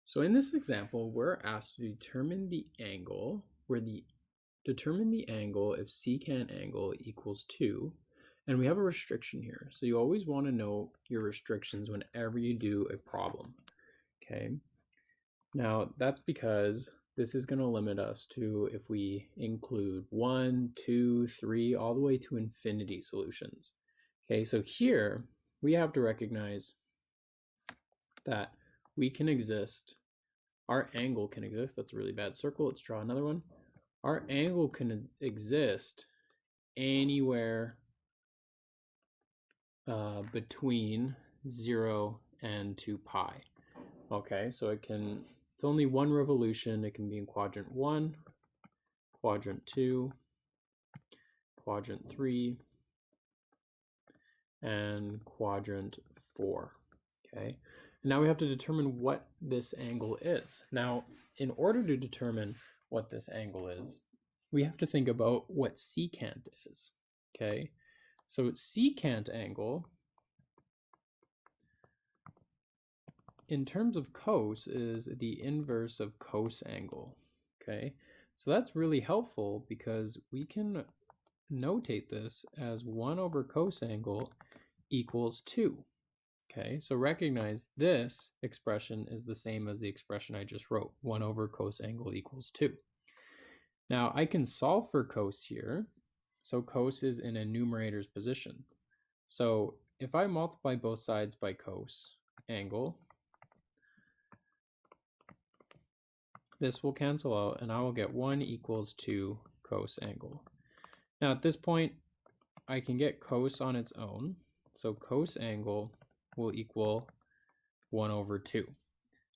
So in this example, we're asked to determine the angle if secant angle equals 2, and we have a restriction here. So you always want to know your restrictions whenever you do a problem. Okay. Now that's because this is going to limit us to if we include 1, 2, 3, all the way to infinity solutions. Okay, so here we have to recognize that we can exist. Our angle can exist. That's a really bad circle. Let's draw another one. Our angle can exist anywhere between 0 and 2 pi. Okay, so it's only one revolution. It can be in quadrant 1, quadrant 2, quadrant 3, and quadrant 4. Okay, and now we have to determine what this angle is. Now, in order to determine what this angle is, we have to think about what secant is. Okay, so secant angle, in terms of cos, is the inverse of cos angle. Okay, so that's really helpful because we can notate this as 1 over cos angle equals 2. Okay, so recognize this expression is the same as the expression I just wrote, 1 over cos angle equals 2. Now I can solve for cos here. So cos is in a numerator's position. So if I multiply both sides by cos angle, this will cancel out and I will get 1 equals 2 cos angle. Now at this point, I can get cos on its own. So cos angle will equal 1 over 2.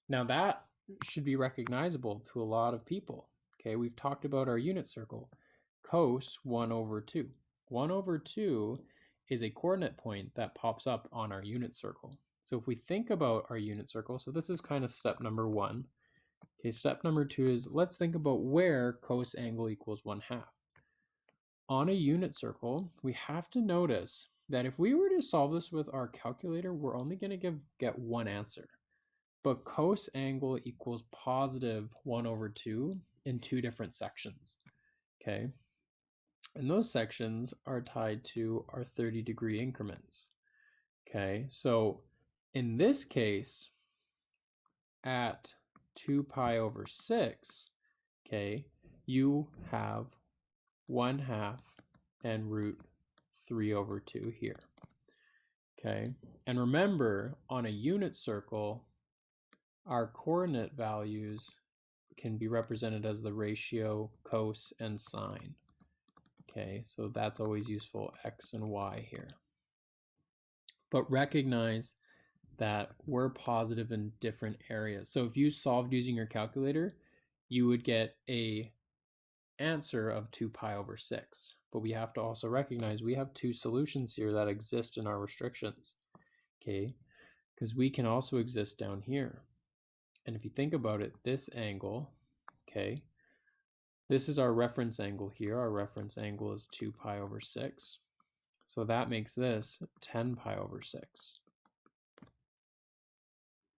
Now that should be recognizable to a lot of people. Okay, we've talked about our unit circle. Cos 1 over 2. 1 over 2 is a coordinate point that pops up on our unit circle. So if we think about our unit circle, so this is kind of step number 1. Okay, step number 2 is let's think about where cos angle equals 1/2. On a unit circle, we have to notice that if we were to solve this with our calculator, we're only going to get one answer. But cos angle equals positive 1 over 2 in 2 different sections. Okay, and those sections are tied to our 30-degree increments. Okay, so in this case, at 2 pi over 6, okay, you have 1/2 and root 3 over 2 here. Okay, and remember, on a unit circle, our coordinate values can be represented as the ratio cos and sine. Okay, so that's always useful, x and y here. But recognize that we're positive in different areas. So if you solved using your calculator, you would get a answer of 2 pi over 6. But we have to also recognize we have 2 solutions here that exist in our restrictions. Okay, because we can also exist down here. And if you think about it, this angle, okay, this is our reference angle here. Our reference angle is 2 pi over 6. So that makes this 10 pi over 6.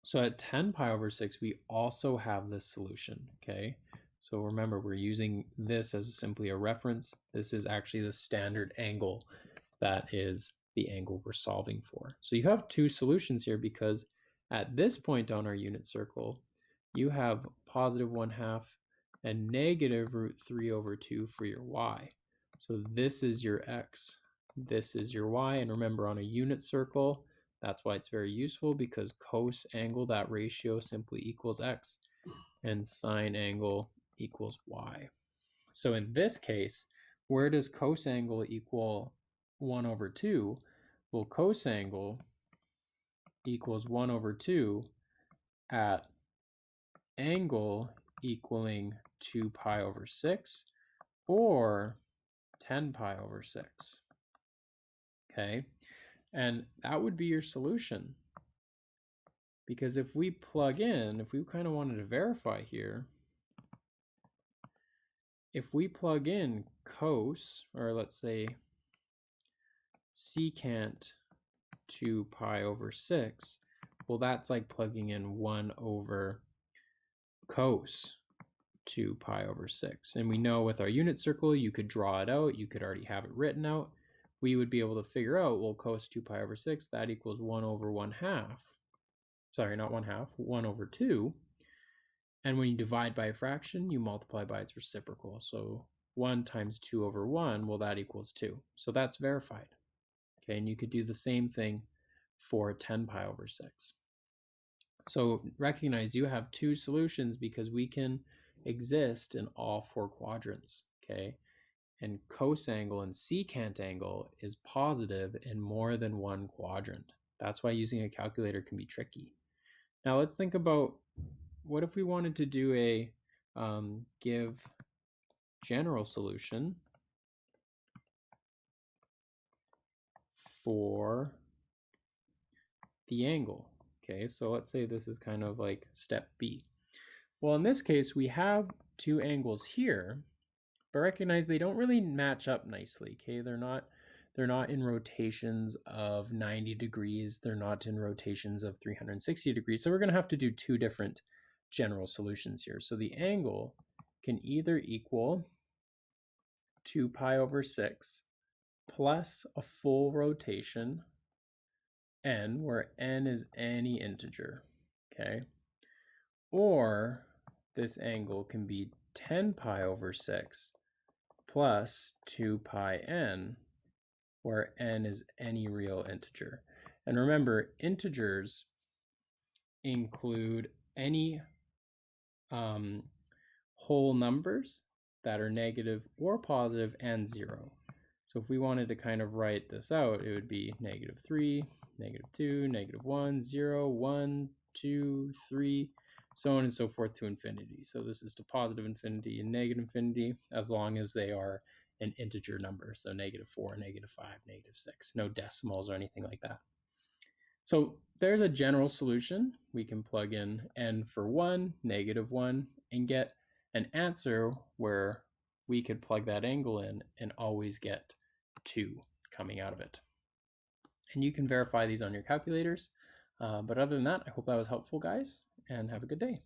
So at 10 pi over 6, we also have this solution, okay? So remember, we're using this as simply a reference. This is actually the standard angle that is the angle we're solving for. So you have 2 solutions here because at this point on our unit circle, you have positive 1/2 and negative root 3 over 2 for your y. So this is your x, this is your y, and remember on a unit circle, that's why it's very useful because cos angle, that ratio simply equals x, and sine angle equals y. So in this case, where does cos angle equal 1 over 2? Well, cos angle equals 1 over 2 at angle equaling 2 pi over 6 or 10 pi over 6. Okay, and that would be your solution. Because if we plug in, if we kind of wanted to verify here, if we plug in cos, or let's say secant 2 pi over 6, well, that's like plugging in 1 over cos 2 pi over 6. And we know with our unit circle, you could draw it out. You could already have it written out. We would be able to figure out, well, cos 2 pi over 6, that equals 1 over 1/2. Sorry, not 1/2, 1 over 2. And when you divide by a fraction, you multiply by its reciprocal. So 1 times 2 over 1, well, that equals 2. So that's verified. Okay, and you could do the same thing for 10 pi over 6. So recognize you have two solutions because we can exist in all four quadrants, okay? And cosangle and secant angle is positive in more than one quadrant. That's why using a calculator can be tricky. Now let's think about, what if we wanted to do a give general solution for the angle? Okay, so let's say this is kind of like step B. Well, in this case, we have two angles here, but recognize they don't really match up nicely. Okay, they're not in rotations of 90 degrees. They're not in rotations of 360 degrees. So we're going to have to do two different general solutions here. So the angle can either equal 2 pi over 6 plus a full rotation n, where n is any integer, okay? Or this angle can be 10 pi over 6 plus 2 pi n, where n is any real integer. And remember, integers include any whole numbers that are negative or positive and 0. So if we wanted to kind of write this out, it would be -3, -2, -1, 0, 1, 2, 3, so on and so forth to infinity. So this is to positive infinity and negative infinity, as long as they are an integer number. So -4, -5, -6, no decimals or anything like that. So there's a general solution. We can plug in n for 1, -1, and get an answer where we could plug that angle in and always get 2 coming out of it. And you can verify these on your calculators. But other than that, I hope that was helpful, guys, and have a good day.